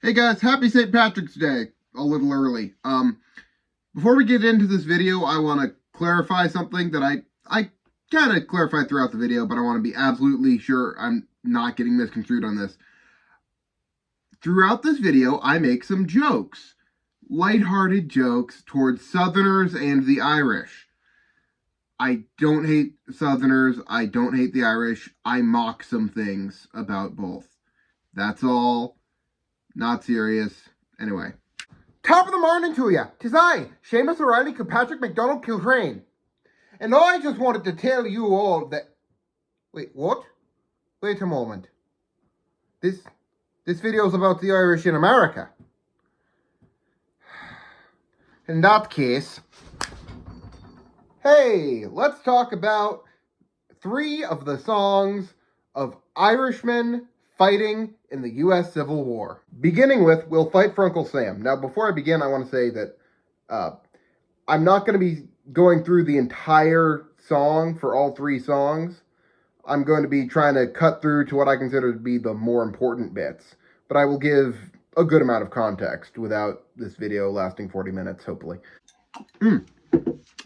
Hey guys, happy St. Patrick's Day. A little early. Before we get into this video, I want to clarify something that I kind of clarified throughout the video, but I want to be absolutely sure I'm not getting misconstrued on this. Throughout this video, I make some jokes. Lighthearted jokes towards Southerners and the Irish. I don't hate Southerners. I don't hate the Irish. I mock some things about both. That's all. Not serious. Anyway. Top of the morning to ya. 'Tis I, Seamus O'Reilly, Kilpatrick MacDonald Kiltrain. And I just wanted to tell you all that... Wait, what? Wait a moment. This video's about the Irish in America. In that case... Hey, let's talk about 3 of the songs of Irishmen fighting in the U.S. Civil War. Beginning with We'll Fight for Uncle Sam. Now, before I begin, I want to say that I'm not going to be going through the entire song for all 3 songs. I'm going to be trying to cut through to what I consider to be the more important bits. But I will give a good amount of context without this video lasting 40 minutes, hopefully.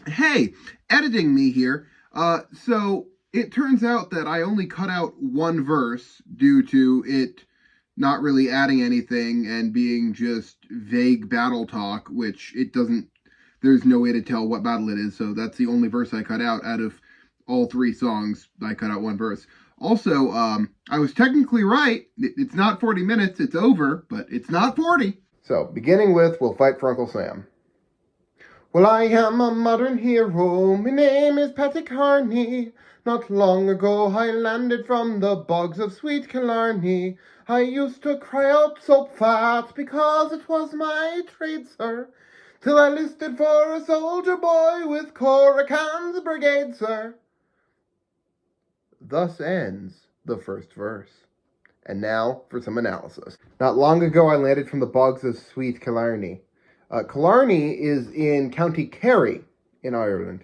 Hey, editing me here. So it turns out that I only cut out one verse due to it not really adding anything and being just vague battle talk, which it doesn't, there's no way to tell what battle it is, so that's the only verse I cut out of all 3 songs. I cut out one verse. Also, I was technically right. It's not 40 minutes, it's over, but it's not 40. So, beginning with We'll Fight for Uncle Sam. Well, I am a modern hero, my name is Patrick Carney. Not long ago I landed from the bogs of sweet Killarney. I used to cry out soap fat because it was my trade, sir, till I listed for a soldier boy with Coracans Brigade, sir. Thus ends the first verse. And now for some analysis. Not long ago I landed from the bogs of sweet Killarney. Killarney is in County Kerry in Ireland.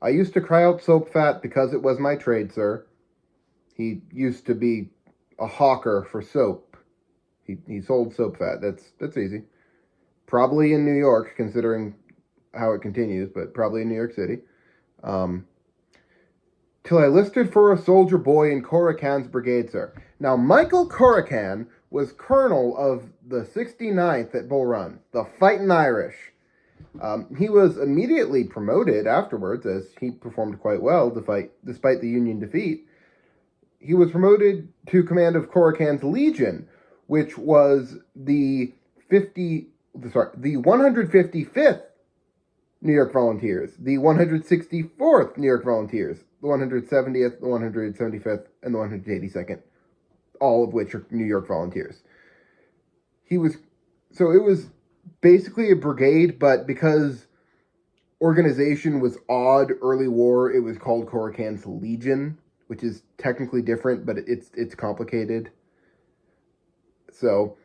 I used to cry out soap fat because it was my trade, sir. He used to be a hawker for soap. He sold soap fat. That's easy. Probably in New York, considering how it continues, but probably in New York City. Till I listed for a soldier boy in Coracans Brigade, sir. Now, Michael Coracan was colonel of the 69th at Bull Run, the Fightin' Irish. He was immediately promoted afterwards, as he performed quite well despite the Union defeat. He was promoted to command of Coracan's Legion, which was the 155th New York Volunteers, the 164th New York Volunteers, the 170th, the 175th, and the 182nd, all of which are New York Volunteers. It was basically a brigade, but because organization was odd early war, it was called Coracan's Legion, which is technically different, but it's complicated. So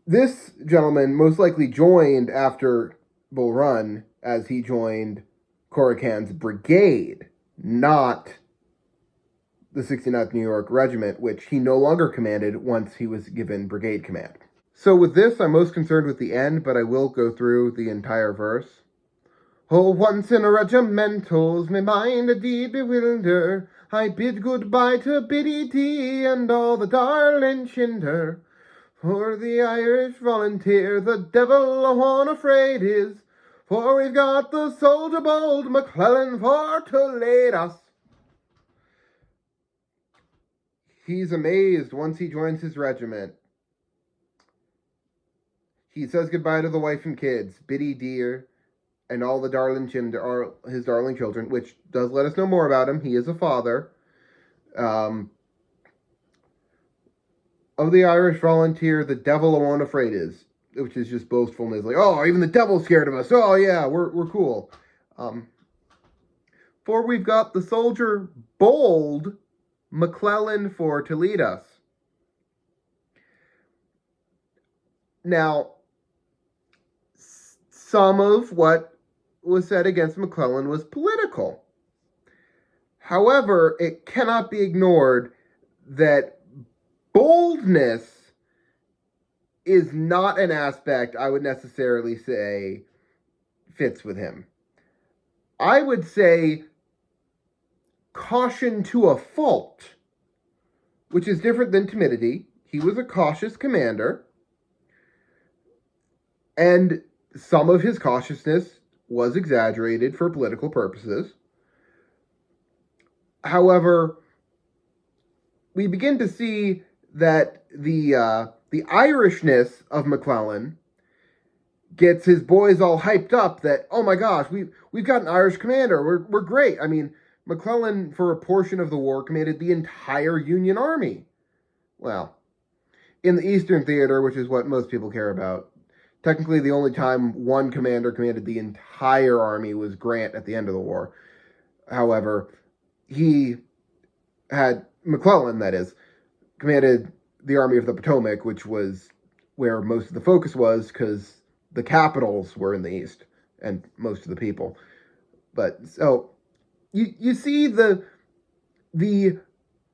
this gentleman most likely joined after Bull Run, as he joined Coracan's Brigade, not the 69th New York Regiment, which he no longer commanded once he was given brigade command. So with this, I'm most concerned with the end, but I will go through the entire verse. Oh, once in a regimentals, my mind a deed bewilder. I bid goodbye to Biddy Dee and all the darling chinder. For the Irish volunteer, the devil a one afraid is. For we've got the soldier bold McClellan for to lead us. He's amazed once he joins his regiment. He says goodbye to the wife and kids, Biddy Deer, and all the his darling children, which does let us know more about him. He is a father. Of the Irish volunteer, the devil a one afraid is, which is just boastfulness, like, oh, even the devil's scared of us. Oh yeah, we're cool. For we've got the soldier bold McClellan for to lead us. Now, some of what was said against McClellan was political. However, it cannot be ignored that boldness is not an aspect I would necessarily say fits with him. I would say caution to a fault, which is different than timidity. He was a cautious commander, and some of his cautiousness was exaggerated for political purposes. However, we begin to see that the Irishness of McClellan gets his boys all hyped up that, oh my gosh, we've got an Irish commander. We're great. I mean, McClellan, for a portion of the war, commanded the entire Union Army. Well, in the Eastern Theater, which is what most people care about, technically the only time one commander commanded the entire army was Grant at the end of the war. However, McClellan, that is, commanded the Army of the Potomac, which was where most of the focus was, because the capitals were in the East, and most of the people. But, so, you see the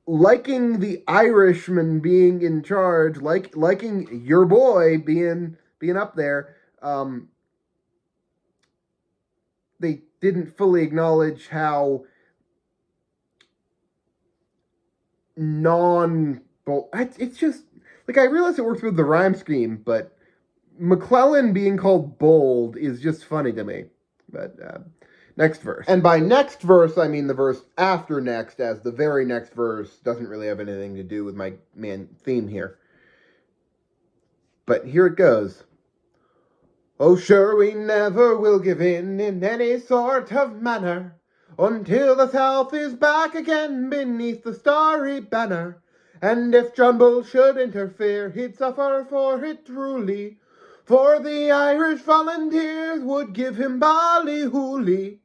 liking the Irishman being in charge, liking your boy being up there. They didn't fully acknowledge how it's just, like, I realize it works with the rhyme scheme, but McClellan being called bold is just funny to me. But, next verse. And by next verse, I mean the verse after next, as the very next verse doesn't really have anything to do with my main theme here. But here it goes. Oh, sure, we never will give in any sort of manner, until the South is back again beneath the starry banner. And if John Bull should interfere, he'd suffer for it truly, for the Irish volunteers would give him ballyhooly.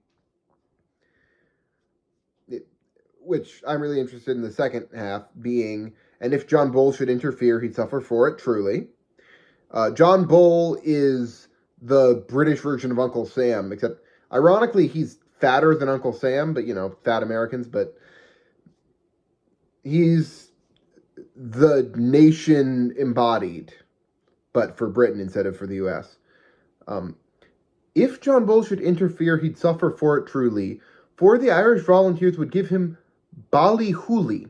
Which I'm really interested in the second half, being, and if John Bull should interfere, he'd suffer for it truly. John Bull is the British version of Uncle Sam, except, ironically, he's fatter than Uncle Sam, but, fat Americans, but he's the nation embodied, but for Britain instead of for the U.S. If John Bull should interfere, he'd suffer for it truly, for the Irish volunteers would give him ballyhooly,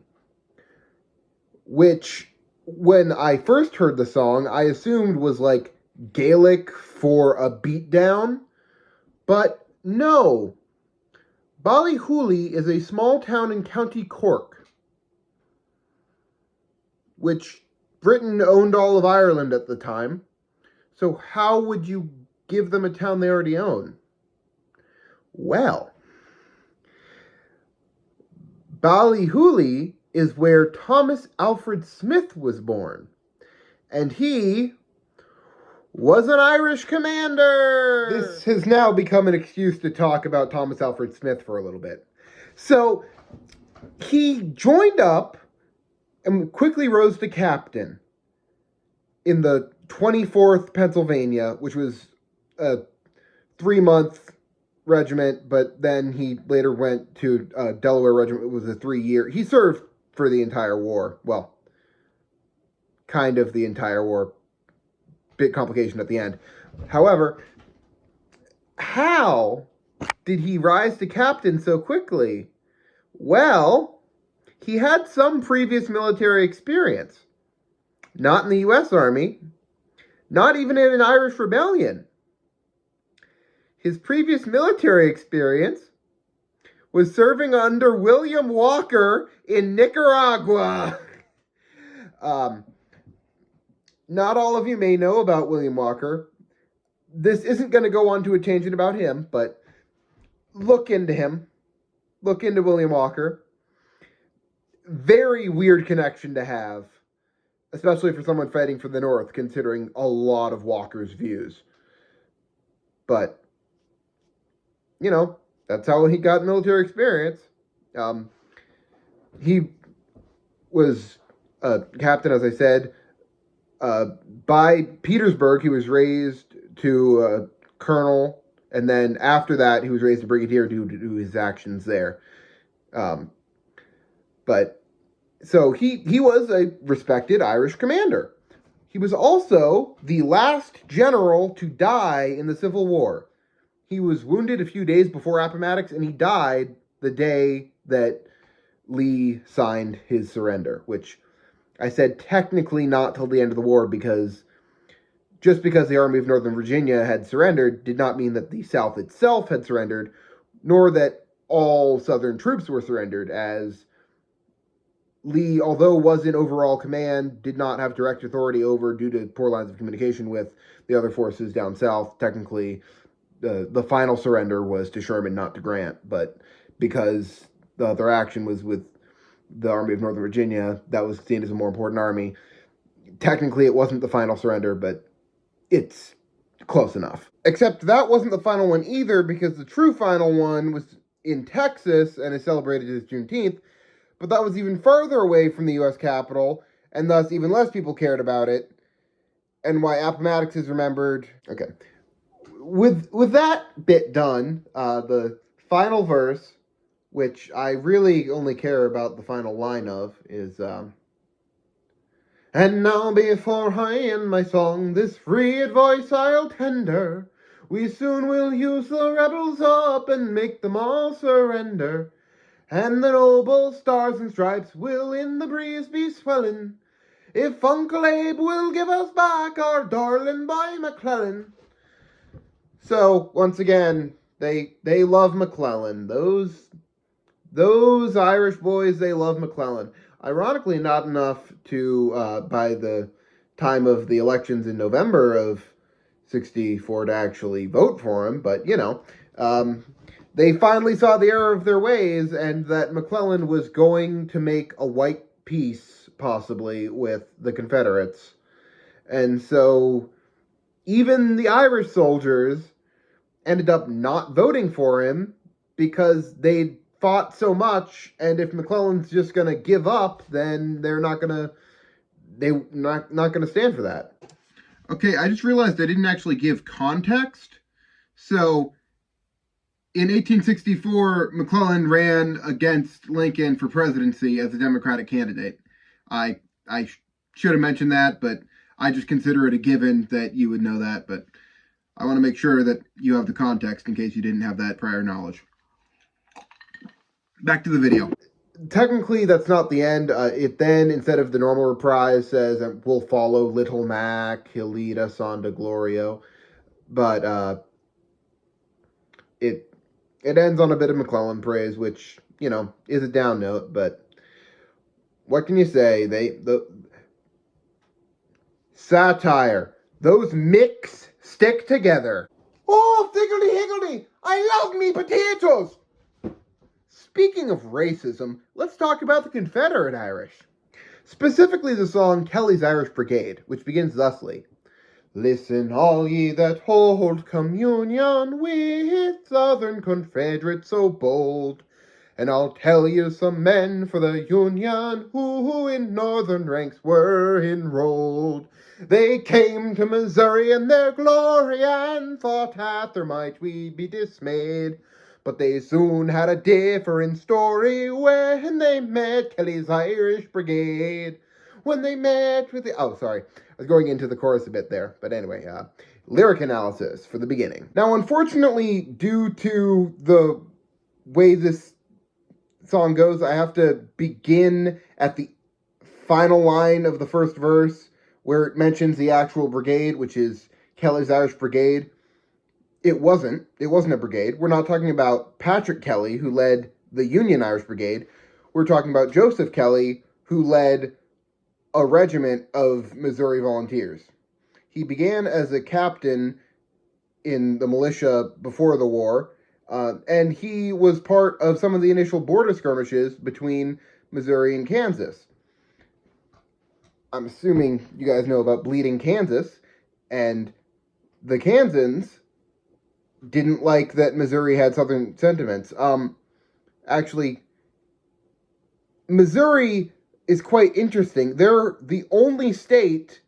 which, when I first heard the song, I assumed was like Gaelic for a beatdown, but no. Ballyhooly is a small town in County Cork, which Britain owned all of Ireland at the time. So how would you give them a town they already own? Well, Ballyhooly is where Thomas Alfred Smith was born, and he was an Irish commander. This has now become an excuse to talk about Thomas Alfred Smith for a little bit. So, he joined up and quickly rose to captain in the 24th Pennsylvania, which was a 3-month regiment, but then he later went to Delaware Regiment. It was a 3-year. He served for the entire war. Well, kind of the entire war. Big complication at the end. However, how did he rise to captain so quickly? Well, he had some previous military experience. Not in the U.S. Army. Not even in an Irish rebellion. His previous military experience was serving under William Walker in Nicaragua. Not all of you may know about William Walker. This isn't going to go on to a tangent about him, but look into him. Look into William Walker. Very weird connection to have, especially for someone fighting for the North, considering a lot of Walker's views. But, that's how he got military experience. He was a captain, as I said. By Petersburg, he was raised to colonel, and then after that, he was raised to brigadier due to his actions there. But So he was a respected Irish commander. He was also the last general to die in the Civil War. He was wounded a few days before Appomattox, and he died the day that Lee signed his surrender, which I said technically not till the end of the war, because just because the Army of Northern Virginia had surrendered did not mean that the South itself had surrendered, nor that all Southern troops were surrendered, as Lee, although was in overall command, did not have direct authority over, due to poor lines of communication with the other forces down south. Technically, the final surrender was to Sherman, not to Grant, but because the other action was with the Army of Northern Virginia, that was seen as a more important army. Technically, it wasn't the final surrender, but it's close enough. Except that wasn't the final one either, because the true final one was in Texas and is celebrated as Juneteenth, but that was even further away from the U.S. Capitol, and thus even less people cared about it, and why Appomattox is remembered. Okay. With that bit done, the final verse, which I really only care about the final line of, is, and now before I end my song, this free advice I'll tender. We soon will use the rebels up and make them all surrender. And the noble stars and stripes will in the breeze be swelling, if Uncle Abe will give us back our darling boy McClellan. So, once again, they love McClellan. Those Irish boys, they love McClellan. Ironically, not enough to, by the time of the elections in November of 64, to actually vote for him, but, they finally saw the error of their ways, and that McClellan was going to make a white peace, possibly, with the Confederates. And so, even the Irish soldiers ended up not voting for him, because they fought so much, and if McClellan's just going to give up, then they're not going to stand for that. Okay, I just realized I didn't actually give context. So, in 1864, McClellan ran against Lincoln for presidency as a Democratic candidate. I should have mentioned that, but I just consider it a given that you would know that, but I want to make sure that you have the context in case you didn't have that prior knowledge. Back to the video. Technically, that's not the end. It then, instead of the normal reprise, says, we'll follow Little Mac, he'll lead us on to Glorio. But it ends on a bit of McClellan praise, which, is a down note, but what can you say? The satire. Those mix stick together. Oh, Higgledy Higgledy, I love me potatoes! Speaking of racism, let's talk about the Confederate Irish. Specifically the song Kelly's Irish Brigade, which begins thusly. Listen, all ye that hold communion with Southern Confederates so bold, and I'll tell you some men for the Union who in Northern ranks were enrolled. They came to Missouri in their glory and thought at their might we'd be dismayed. But they soon had a different story when they met Kelly's Irish Brigade. When they met with the... Oh, sorry. I was going into the chorus a bit there. But anyway, lyric analysis for the beginning. Now, unfortunately, due to the way this song goes, I have to begin at the final line of the first verse, where it mentions the actual brigade, which is Kelly's Irish Brigade. It wasn't a brigade. We're not talking about Patrick Kelly, who led the Union Irish Brigade. We're talking about Joseph Kelly, who led a regiment of Missouri Volunteers. He began as a captain in the militia before the war, and he was part of some of the initial border skirmishes between Missouri and Kansas. I'm assuming you guys know about Bleeding Kansas, and the Kansans didn't like that Missouri had Southern sentiments. Actually, Missouri is quite interesting. They're the only state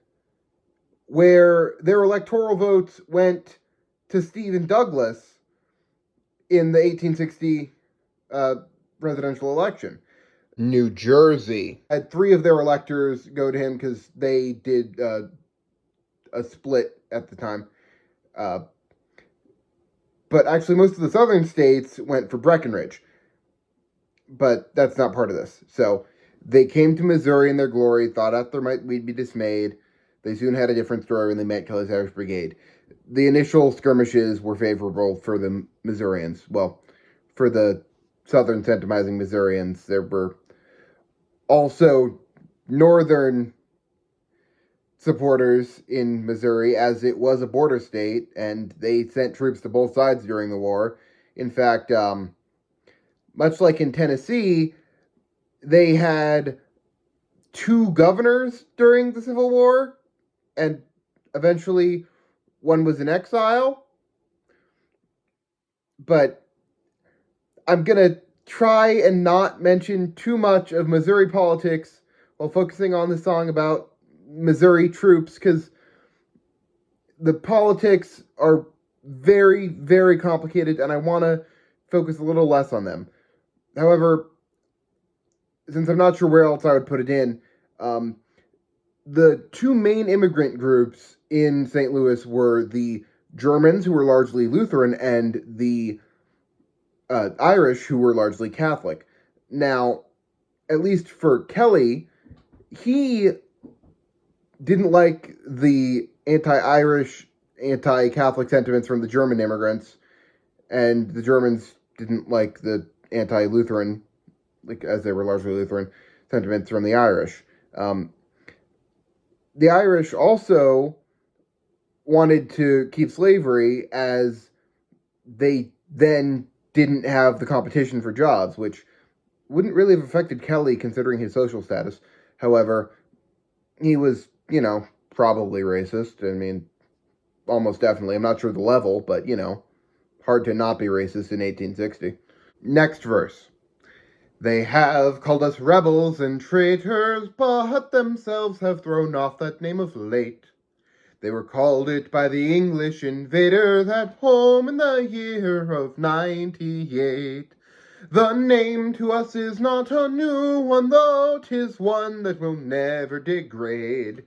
where their electoral votes went to Stephen Douglas in the 1860 presidential election. New Jersey had 3 of their electors go to him because they did a split at the time. But actually, most of the southern states went for Breckinridge. But that's not part of this. So they came to Missouri in their glory, thought after we'd be dismayed. They soon had a different story when they met Kelly's Irish Brigade. The initial skirmishes were favorable for the Missourians. Well, for the southern centralizing Missourians, there were also northern supporters in Missouri, as it was a border state, and they sent troops to both sides during the war. In fact, much like in Tennessee, they had 2 governors during the Civil War, and eventually one was in exile. But I'm going to try and not mention too much of Missouri politics while focusing on the song about Missouri troops, because the politics are very, very complicated, and I want to focus a little less on them. However, since I'm not sure where else I would put it in, the 2 main immigrant groups in St. Louis were the Germans, who were largely Lutheran, and the Irish, who were largely Catholic. Now, at least for Kelly, he didn't like the anti-Irish, anti-Catholic sentiments from the German immigrants, and the Germans didn't like the anti-Lutheran, like as they were largely Lutheran, sentiments from the Irish. The Irish also wanted to keep slavery, as they then didn't have the competition for jobs, which wouldn't really have affected Kelly considering his social status. However, he was, probably racist. I mean, almost definitely. I'm not sure the level, but, hard to not be racist in 1860. Next verse. They have called us rebels and traitors, but themselves have thrown off that name of late. They were called it by the English invaders at home in the year of 98. The name to us is not a new one, though 'tis one that will never degrade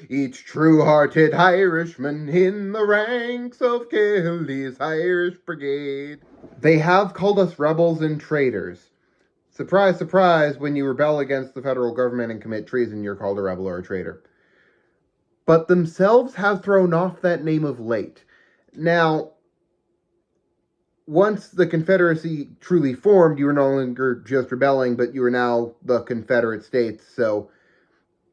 each true-hearted Irishman in the ranks of Kelly's Irish Brigade. They have called us rebels and traitors. Surprise, surprise, when you rebel against the federal government and commit treason, you're called a rebel or a traitor. But themselves have thrown off that name of late. Now, once the Confederacy truly formed, you were no longer just rebelling, but you were now the Confederate States. So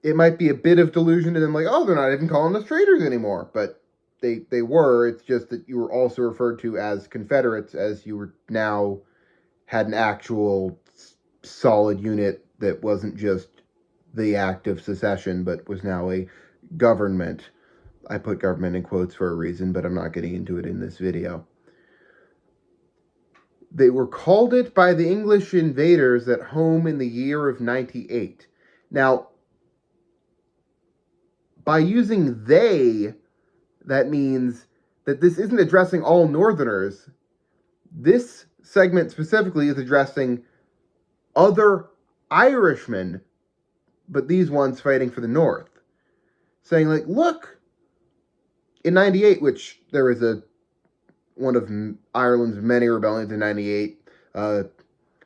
it might be a bit of delusion to them, like, oh, they're not even calling us traitors anymore. But they were. It's just that you were also referred to as Confederates, as you were now had an actual solid unit that wasn't just the act of secession, but was now a government. I put government in quotes for a reason, but I'm not getting into it in this video. They were called it by the English invaders at home in the year of 98. Now, by using they, that means that this isn't addressing all Northerners. This segment specifically is addressing other Irishmen, but these ones fighting for the North. Saying, like, look, in 98, which there was one of Ireland's many rebellions in 98,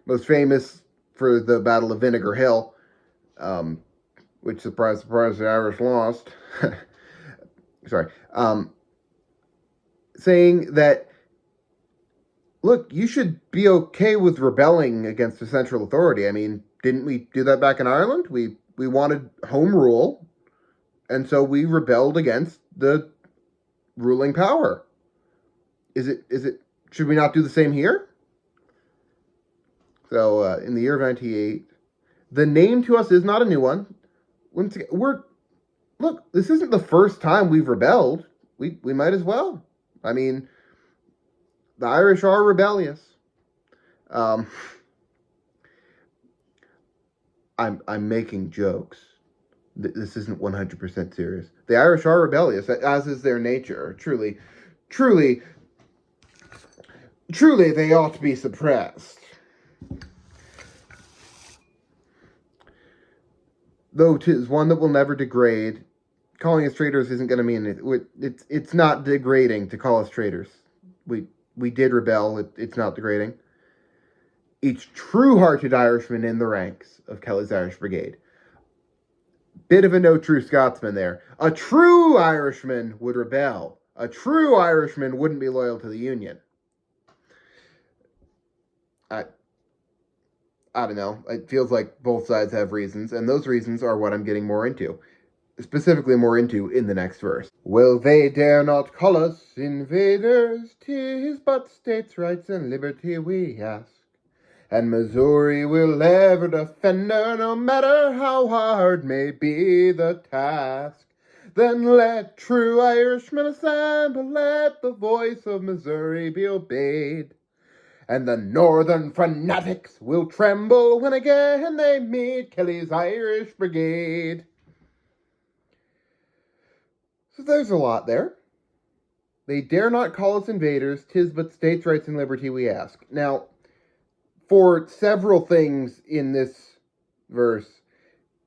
most famous for the Battle of Vinegar Hill, which, surprise, surprise, the Irish lost. Sorry. Saying that, look, you should be okay with rebelling against a central authority. I mean, didn't we do that back in Ireland? We wanted home rule, and so we rebelled against the ruling power. Should we not do the same here? So, in the year of 98, the name to us is not a new one. Once again, look, this isn't the first time we've rebelled. We might as well. I mean, the Irish are rebellious. I'm making jokes. This isn't 100% serious. The Irish are rebellious, as is their nature. Truly, they ought to be suppressed. though 'tis one that will never degrade. Calling us traitors isn't going to mean it. It's not degrading to call us traitors. We did rebel. It's not degrading. Each true-hearted Irishman in the ranks of Kelly's Irish Brigade. Bit of a no true Scotsman there. A true Irishman would rebel. A true Irishman wouldn't be loyal to the Union. I don't know. It feels like both sides have reasons, and those reasons are what I'm getting more into. Specifically more into in the next verse. Well, they dare not call us invaders, 'tis but states' rights and liberty we ask. And Missouri will ever defend her, no matter how hard may be the task. Then let true Irishmen assemble, let the voice of Missouri be obeyed. And the northern fanatics will tremble when again they meet Kelly's Irish Brigade. So there's a lot there. They dare not call us invaders, 'tis but states' rights and liberty we ask. Now, for several things in this verse,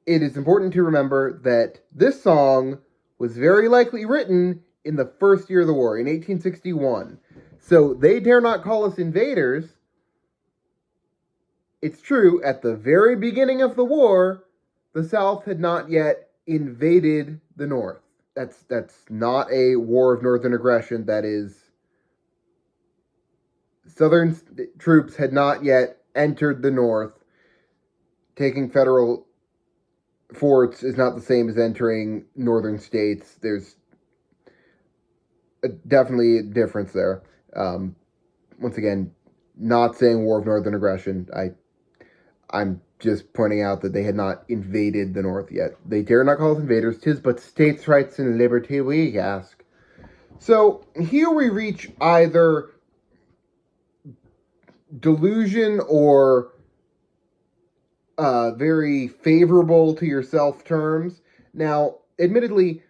it is important to remember that this song was very likely written in the first year of the war, in 1861. So they dare not call us invaders. It's true, at the very beginning of the war, the South had not yet invaded the North. That's not a war of northern aggression. That is, Southern troops had not yet entered the North. Taking federal forts is not the same as entering northern states. There's definitely a difference there. Once again, not saying war of northern aggression. I'm just pointing out that they had not invaded the North yet. They dare not call us invaders, 'tis but states' rights and liberty we ask. So here we reach either delusion or very favorable to yourself terms. Now, admittedly,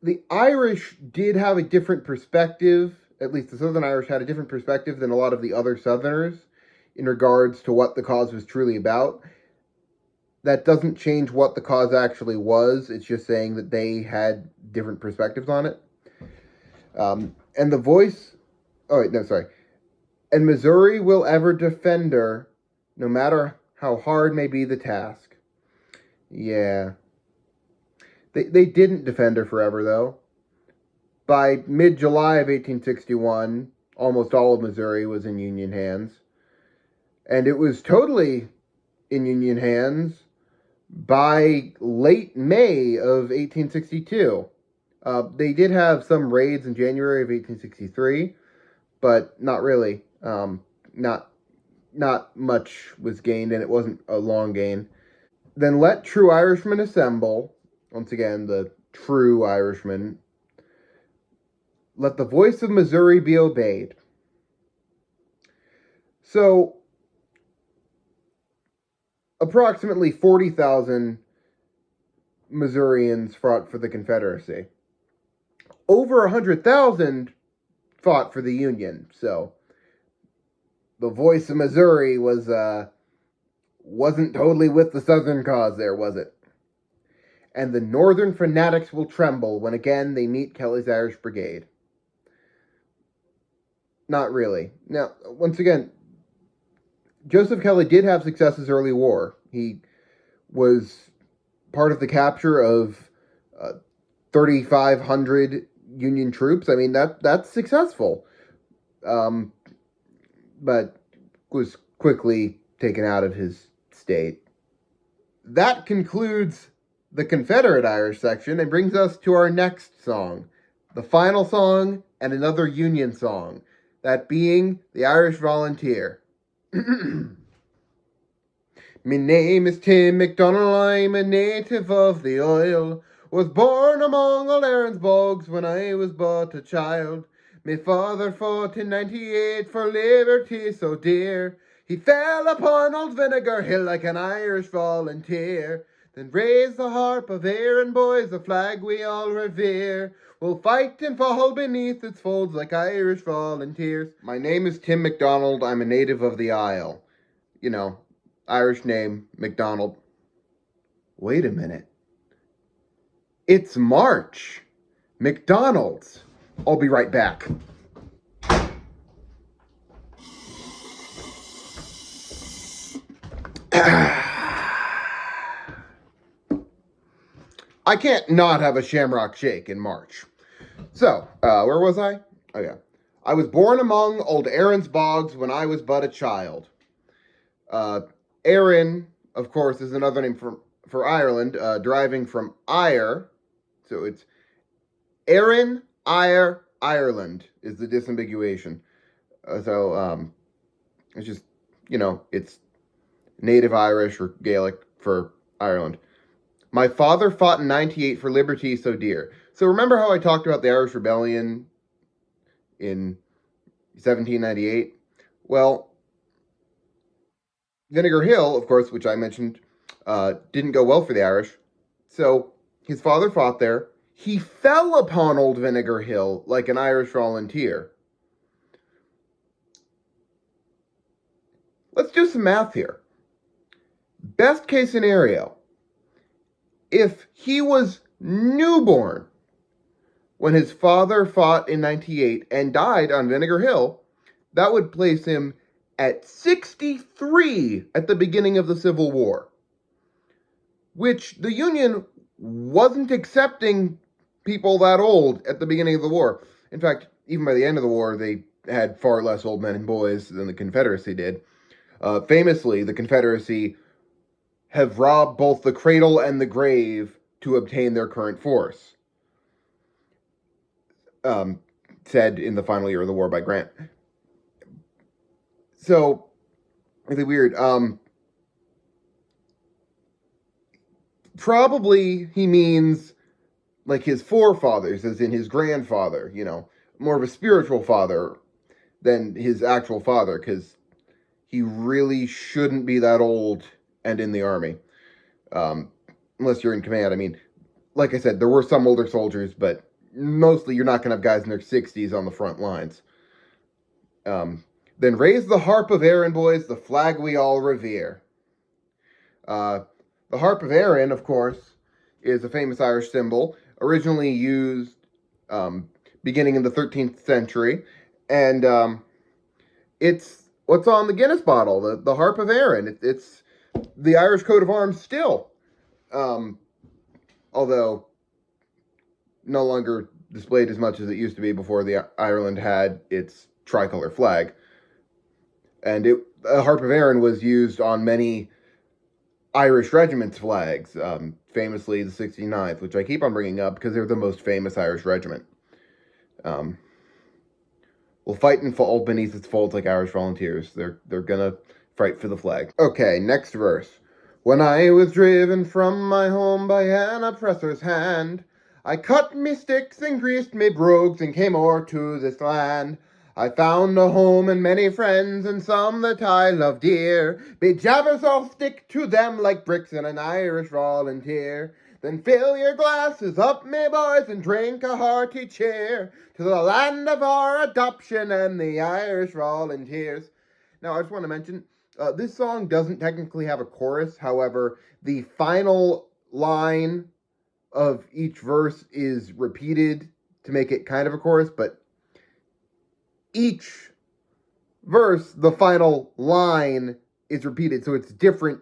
the Irish did have a different perspective, at least the Southern Irish had a different perspective than a lot of the other Southerners in regards to what the cause was truly about. That doesn't change what the cause actually was. It's just saying that they had different perspectives on it. And the voice... Oh, wait, no, sorry. And Missouri will ever defend her, no matter how hard may be the task. Yeah. They didn't defend her forever, though. By mid-July of 1861, almost all of Missouri was in Union hands. And it was totally in Union hands by late May of 1862. They did have some raids in January of 1863, but not really. Not much was gained, and it wasn't a long gain. Then let true Irishmen assemble. Once again, the true Irishmen. Let the voice of Missouri be obeyed. So, approximately 40,000 Missourians fought for the Confederacy. Over 100,000 fought for the Union. So, the voice of Missouri wasn't totally with the Southern cause there, was it? And the Northern fanatics will tremble when again they meet Kelly's Irish Brigade. Not really. Now, once again, Joseph Kelly did have successes early war. He was part of the capture of 3,500 Union troops. I mean, that's successful. But was quickly taken out of his state. That concludes the Confederate Irish section and brings us to our next song. The final song and another Union song. That being the Irish Volunteer. Me name is Tim McDonald, I'm a native of the Isle. Was born among all Erin's bogs when I was but a child. Me father fought in 98 for liberty so dear. He fell upon old Vinegar Hill like an Irish volunteer. Then raise the harp of Erin, boys, the flag we all revere. We'll fight and fall beneath its folds like Irish volunteers. My name is Tim McDonald, I'm a native of the Isle. You know, Irish name, McDonald. Wait a minute. It's March. McDonald's. I'll be right back. I can't not have a Shamrock Shake in March. So, where was I? Oh, yeah. I was born among old Erin's bogs when I was but a child. Erin, of course, is another name for Ireland, deriving from Ire. So it's Erin, Ire, Ireland is the disambiguation. It's just, it's Native Irish or Gaelic for Ireland. My father fought in 98 for liberty so dear. So remember how I talked about the Irish Rebellion in 1798? Well, Vinegar Hill, of course, which I mentioned, didn't go well for the Irish. So his father fought there. He fell upon old Vinegar Hill like an Irish volunteer. Let's do some math here. Best case scenario, if he was newborn when his father fought in 98 and died on Vinegar Hill, that would place him at 63 at the beginning of the Civil War, which the Union wasn't accepting people that old at the beginning of the war. In fact, even by the end of the war, they had far less old men and boys than the Confederacy did. Famously, the Confederacy have robbed both the cradle and the grave to obtain their current force. Said in the final year of the war by Grant. So, really weird. Probably he means like his forefathers, as in his grandfather, more of a spiritual father than his actual father, because he really shouldn't be that old and in the army. Unless you're in command. I mean, like I said, there were some older soldiers, but mostly you're not going to have guys in their 60s on the front lines. Then raise the harp of Erin, boys, the flag we all revere. The harp of Erin, of course, is a famous Irish symbol, originally used beginning in the 13th century, and it's what's on the Guinness bottle, the harp of Erin. It's the Irish coat of arms still, although no longer displayed as much as it used to be before the Ireland had its tricolor flag. And the harp of Erin was used on many Irish regiments' flags, famously the 69th, which I keep on bringing up because they're the most famous Irish regiment. Will fight and fall beneath its folds like Irish volunteers. They're gonna fight for the flag. Okay, next verse. When I was driven from my home by an oppressor's hand, I cut me sticks and greased me brogues and came o'er to this land. I found a home and many friends and some that I love dear. Be jabbers, I'll stick to them like bricks in an Irish volunteer. Then fill your glasses up, me boys, and drink a hearty cheer to the land of our adoption and the Irish volunteers. Now, I just want to mention, this song doesn't technically have a chorus. However, the final line of each verse is repeated to make it kind of a chorus, but each verse, the final line is repeated, so it's different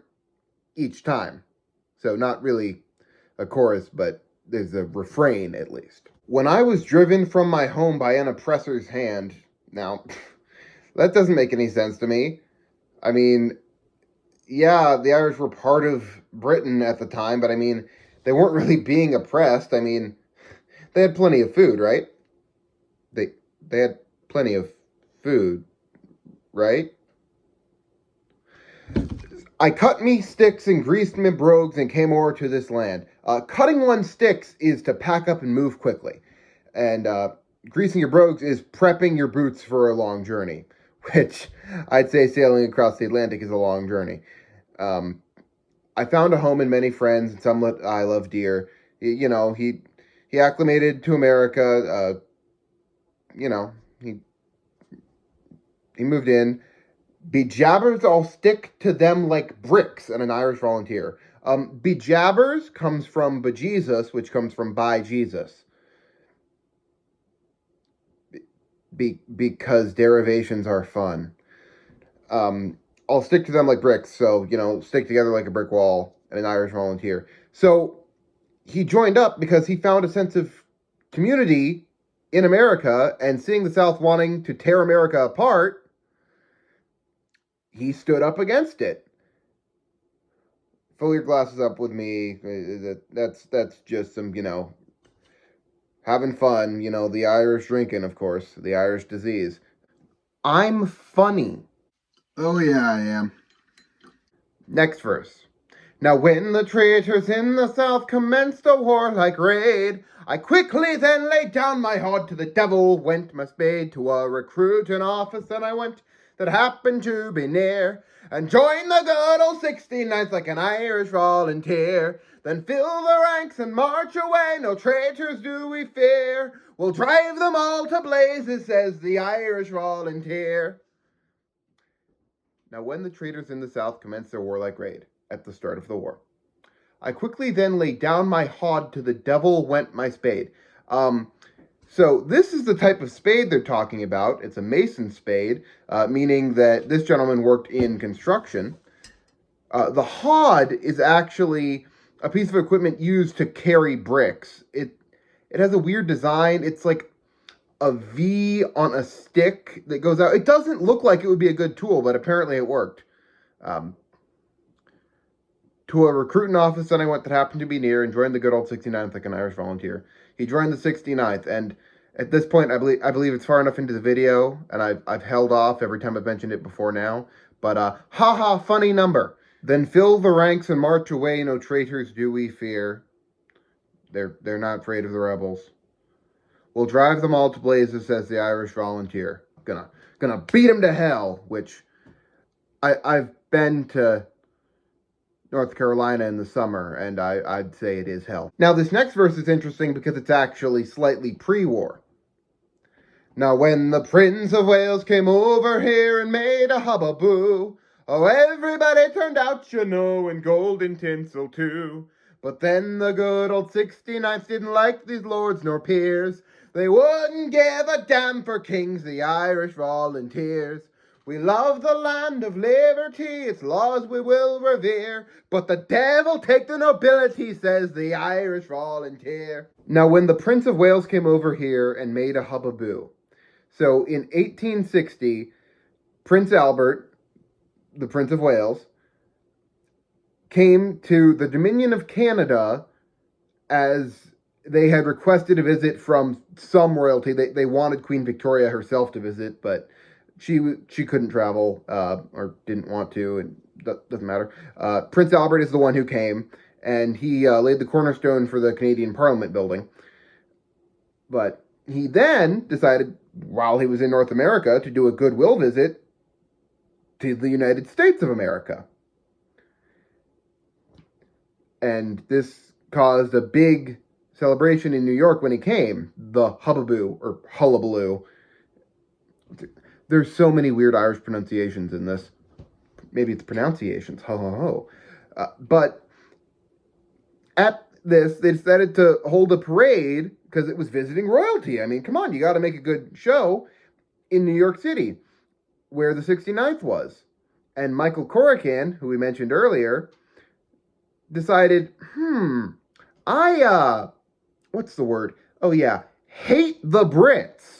each time. So not really a chorus, but there's a refrain at least. When I was driven from my home by an oppressor's hand. Now, that doesn't make any sense to me. I mean, yeah, the Irish were part of Britain at the time, but I mean, they weren't really being oppressed. I mean, they had plenty of food, right? They had plenty of food, right? I cut me sticks and greased me brogues and came o'er to this land. Cutting one's sticks is to pack up and move quickly. And greasing your brogues is prepping your boots for a long journey, which I'd say sailing across the Atlantic is a long journey. I found a home and many friends and some that I love dear. He acclimated to America. He moved in. Be jabbers, I'll stick to them like bricks, and an Irish volunteer. Bejabbers comes from bejesus, which comes from by Jesus. Because derivations are fun. I'll stick to them like bricks, so, stick together like a brick wall and an Irish volunteer. So he joined up because he found a sense of community in America, and seeing the South wanting to tear America apart, he stood up against it. Fill your glasses up with me. That's just some, having fun. The Irish drinking, of course, the Irish disease. I'm funny. Oh yeah, I am. Next verse. Now when the traitors in the South commenced a warlike raid, I quickly then laid down my hod, to the devil went my spade. To a recruiting office then I went, that happened to be near, and joined the good old 69th like an Irish volunteer. Then fill the ranks and march away, no traitors do we fear. We'll drive them all to blazes, says the Irish volunteer. Now when the traitors in the South commenced their warlike raid, at the start of the war, I quickly then laid down my hod, to the devil went my spade. So this is the type of spade they're talking about. It's a mason spade, meaning that this gentleman worked in construction. The hod is actually a piece of equipment used to carry bricks. It has a weird design. It's like a V on a stick that goes out. It doesn't look like it would be a good tool, but apparently it worked. To a recruiting office that I went that happened to be near, and joined the good old 69th like an Irish volunteer. He joined the 69th, and at this point, I believe it's far enough into the video, and I've held off every time I've mentioned it before now. But funny number. Then fill the ranks and march away. No traitors do we fear. They're not afraid of the rebels. We'll drive them all to blazes, says the Irish volunteer. Gonna beat them to hell. Which I've been to North Carolina in the summer, and I'd say it is hell. Now, this next verse is interesting because it's actually slightly pre-war. Now, when the Prince of Wales came over here and made a hubbub, oh, everybody turned out, in gold and tinsel too. But then the good old 69th didn't like these lords nor peers. They wouldn't give a damn for kings, the Irish volunteers. We love the land of liberty, its laws we will revere, but the devil take the nobility, says the Irish volunteer. Now, when the Prince of Wales came over here and made a hubbub, so in 1860, Prince Albert, the Prince of Wales, came to the Dominion of Canada as they had requested a visit from some royalty. They wanted Queen Victoria herself to visit, but she couldn't travel, or didn't want to, and that doesn't matter. Prince Albert is the one who came, and he laid the cornerstone for the Canadian Parliament building. But he then decided, while he was in North America, to do a goodwill visit to the United States of America. And this caused a big celebration in New York when he came, the hubbub, or hullabaloo. There's so many weird Irish pronunciations in this. Maybe it's pronunciations. Ho, ho, ho. But at this, they decided to hold a parade because it was visiting royalty. I mean, come on, you got to make a good show in New York City, where the 69th was. And Michael Corrigan, who we mentioned earlier, decided, what's the word? Oh, yeah, hate the Brits.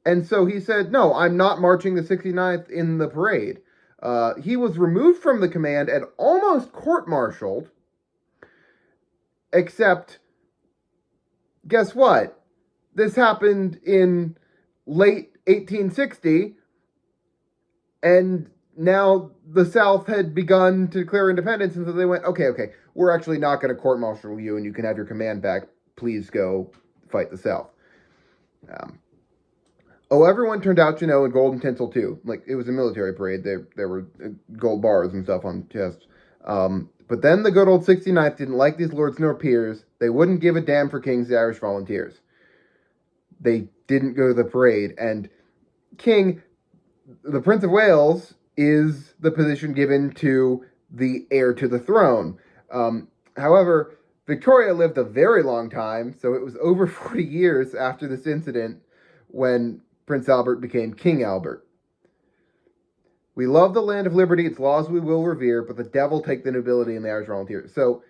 And so he said, no, I'm not marching the 69th in the parade. He was removed from the command and almost court-martialed, except, guess what? This happened in late 1860, and now the South had begun to declare independence, and so they went, okay, we're actually not going to court-martial you, and you can have your command back. Please go fight the South. Everyone turned out, in gold and tinsel too. Like, it was a military parade. There were gold bars and stuff on chests. But then the good old 69th didn't like these lords nor peers. They wouldn't give a damn for kings, the Irish volunteers. They didn't go to the parade. And King, the Prince of Wales, is the position given to the heir to the throne. However, Victoria lived a very long time, so it was over 40 years after this incident when Prince Albert became King Albert. We love the land of liberty, its laws we will revere, but the devil take the nobility and the Irish volunteers. So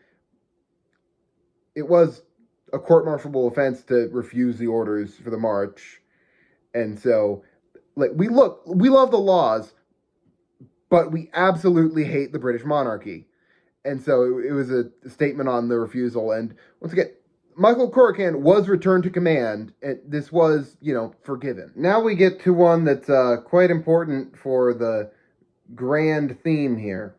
it was a court-martialable offense to refuse the orders for the march. And so, like, we love the laws, but we absolutely hate the British monarchy. And so it was a statement on the refusal. And once again, Michael Corican was returned to command, and this was, forgiven. Now we get to one that's quite important for the grand theme here.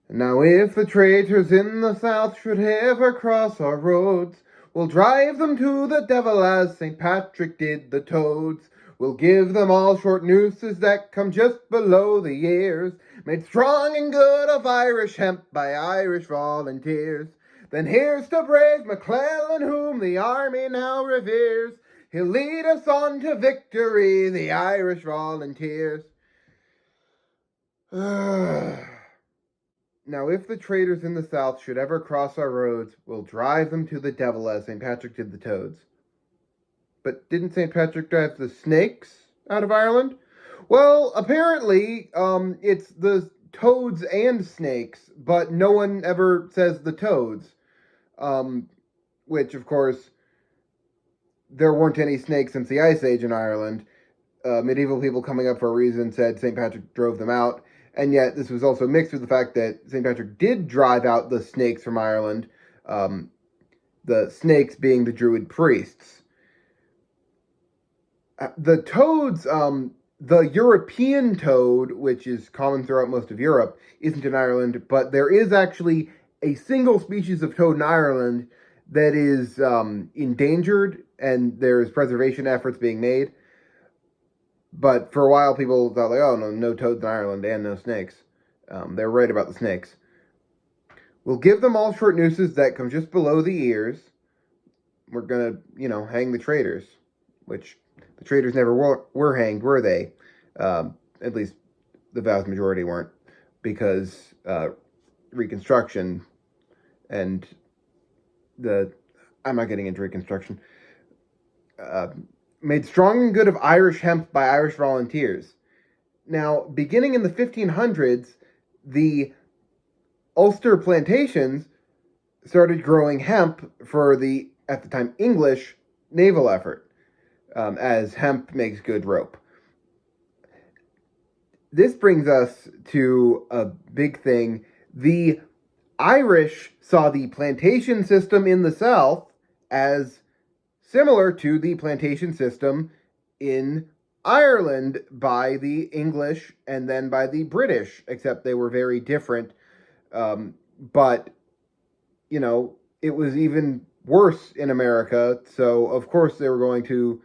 Now if the traitors in the south should ever cross our roads, we'll drive them to the devil as St. Patrick did the toads. We'll give them all short nooses that come just below the ears, made strong and good of Irish hemp by Irish volunteers. Then here's to brave McClellan, whom the army now reveres. He'll lead us on to victory, the Irish volunteers. Now, if the traitors in the south should ever cross our roads, we'll drive them to the devil as St. Patrick did the toads. But didn't St. Patrick drive the snakes out of Ireland? Well, apparently, it's the toads and snakes, but no one ever says the toads. Which, of course, there weren't any snakes since the Ice Age in Ireland. Medieval people coming up for a reason said St. Patrick drove them out. And yet, this was also mixed with the fact that St. Patrick did drive out the snakes from Ireland, the snakes being the Druid priests. The toads, the European toad, which is common throughout most of Europe, isn't in Ireland, but there is actually a single species of toad in Ireland that is endangered, and there's preservation efforts being made. But for a while, people thought, oh, no toads in Ireland and no snakes. They're right about the snakes. We'll give them all short nooses that come just below the ears. We're going to, hang the traitors. Which, the traitors never were hanged, were they? At least, the vast majority weren't. Because Reconstruction and I'm not getting into Reconstruction. Made strong and good of Irish hemp by Irish volunteers. Now, beginning in the 1500s, the Ulster plantations started growing hemp for the, at the time, English naval effort, as hemp makes good rope. This brings us to a big thing. The Irish saw the plantation system in the South as similar to the plantation system in Ireland by the English and then by the British, except they were very different. But, it was even worse in America, so of course they were going to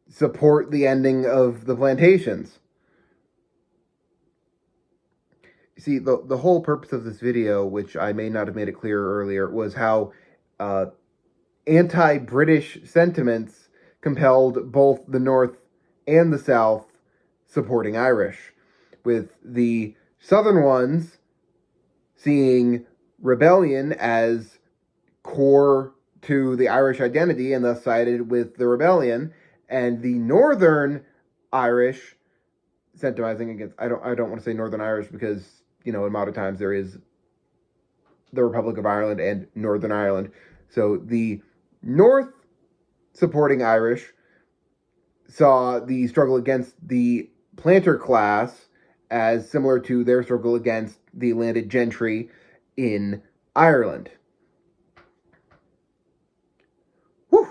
support the ending of the plantations. See, the whole purpose of this video, which I may not have made it clear earlier, was how anti-British sentiments compelled both the North and the South supporting Irish, with the Southern ones seeing rebellion as core to the Irish identity and thus sided with the rebellion, and the Northern Irish sentimizing against, I don't want to say Northern Irish because, in modern times there is the Republic of Ireland and Northern Ireland. So the North supporting Irish saw the struggle against the planter class as similar to their struggle against the landed gentry in Ireland. Whew.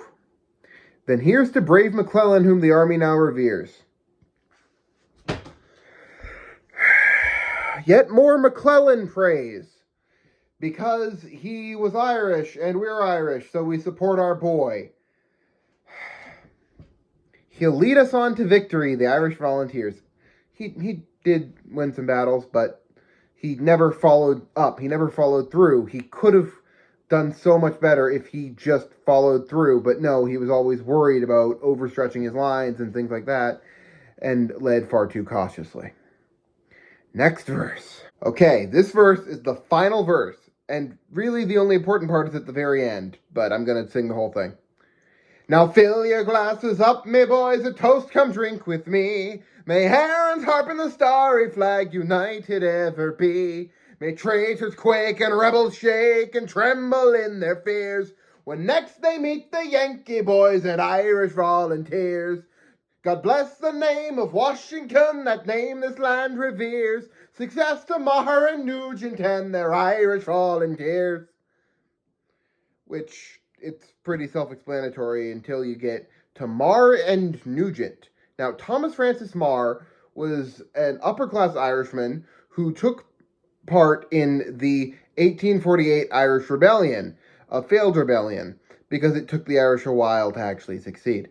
Then here's to brave McClellan, whom the army now reveres. Yet more McClellan praise, because he was Irish and we're Irish, so we support our boy. He'll lead us on to victory, the Irish volunteers. He did win some battles, but he never followed up. He never followed through. He could have done so much better if he just followed through, but no, he was always worried about overstretching his lines and things like that, and led far too cautiously. Next verse. Okay, this verse is the final verse, And really the only important part is at the very end, but I'm going to sing the whole thing. Now fill your glasses up, me boys, a toast come drink with me. May herons harp in the starry flag united ever be. May traitors quake and rebels shake and tremble in their fears when next they meet the Yankee boys and Irish volunteers. God bless the name of Washington, that name this land reveres. Success to Maher and Nugent and their Irish volunteers. Which, it's pretty self-explanatory until you get to Maher and Nugent. Now, Thomas Francis Maher was an upper-class Irishman who took part in the 1848 Irish Rebellion, a failed rebellion, because it took the Irish a while to actually succeed.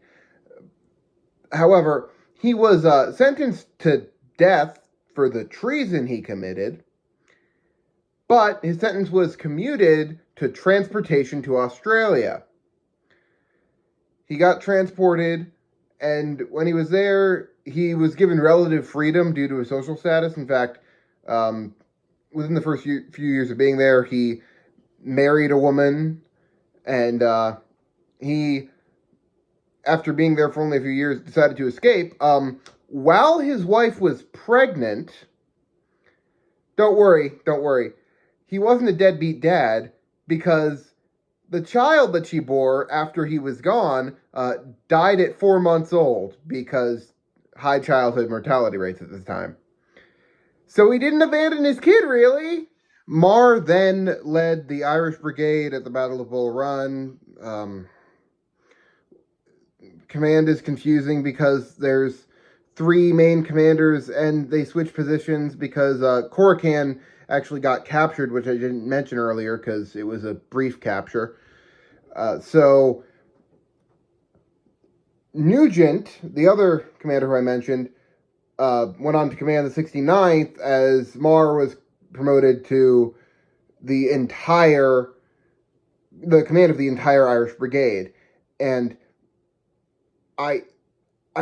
However, he was sentenced to death for the treason he committed, but his sentence was commuted to transportation to Australia. He got transported, and when he was there, he was given relative freedom due to his social status. In fact, within the first few years of being there, he married a woman, and he, after being there for only a few years, decided to escape. While his wife was pregnant, don't worry, he wasn't a deadbeat dad, because the child that she bore after he was gone died at 4 months old because high childhood mortality rates at this time. So he didn't abandon his kid, really. Maher then led the Irish Brigade at the Battle of Bull Run. Command is confusing because there's 3 main commanders and they switch positions because Corican actually got captured, which I didn't mention earlier because it was a brief capture. So Nugent, the other commander who I mentioned, went on to command the 69th as Maher was promoted to the command of the entire Irish Brigade. And I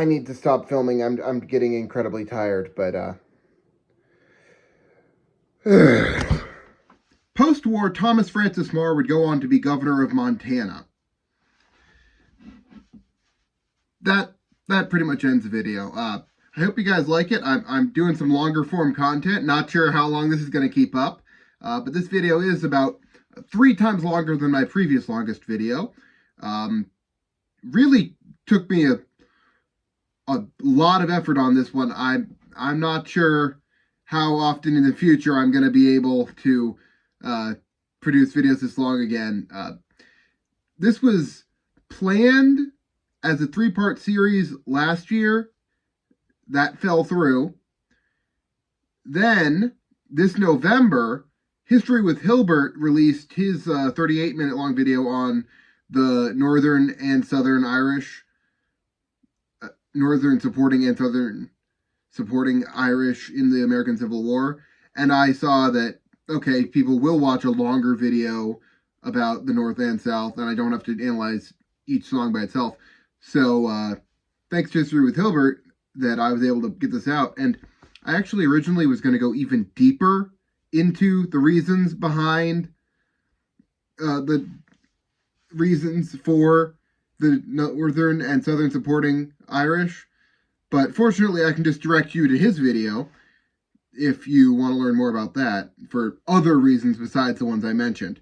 need to stop filming. I'm getting incredibly tired, but Post-war, Thomas Francis Maher would go on to be governor of Montana. That pretty much ends the video. I hope you guys like it. I'm doing some longer form content. Not sure how long this is going to keep up, but this video is about 3 times longer than my previous longest video. Really took me a lot of effort on this one. I'm not sure how often in the future I'm going to be able to produce videos this long again. This was planned as a 3-part series last year. That fell through. Then, this November, History with Hilbert released his 38-minute long video on the Northern and Southern Irish, Northern supporting and Southern supporting Irish in the American Civil War. And I saw that, okay, people will watch a longer video about the North and South, and I don't have to analyze each song by itself. So, thanks to History with Hilbert, that I was able to get this out. And I actually originally was going to go even deeper into the reasons behind the reasons for the Northern and Southern supporting Irish. But fortunately, I can just direct you to his video if you want to learn more about that for other reasons besides the ones I mentioned.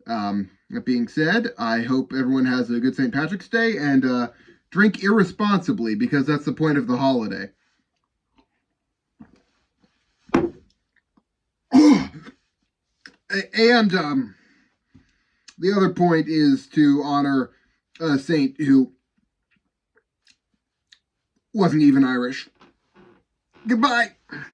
That being said, I hope everyone has a good St. Patrick's Day and drink irresponsibly, because that's the point of the holiday. And the other point is to honor a saint who wasn't even Irish. Goodbye.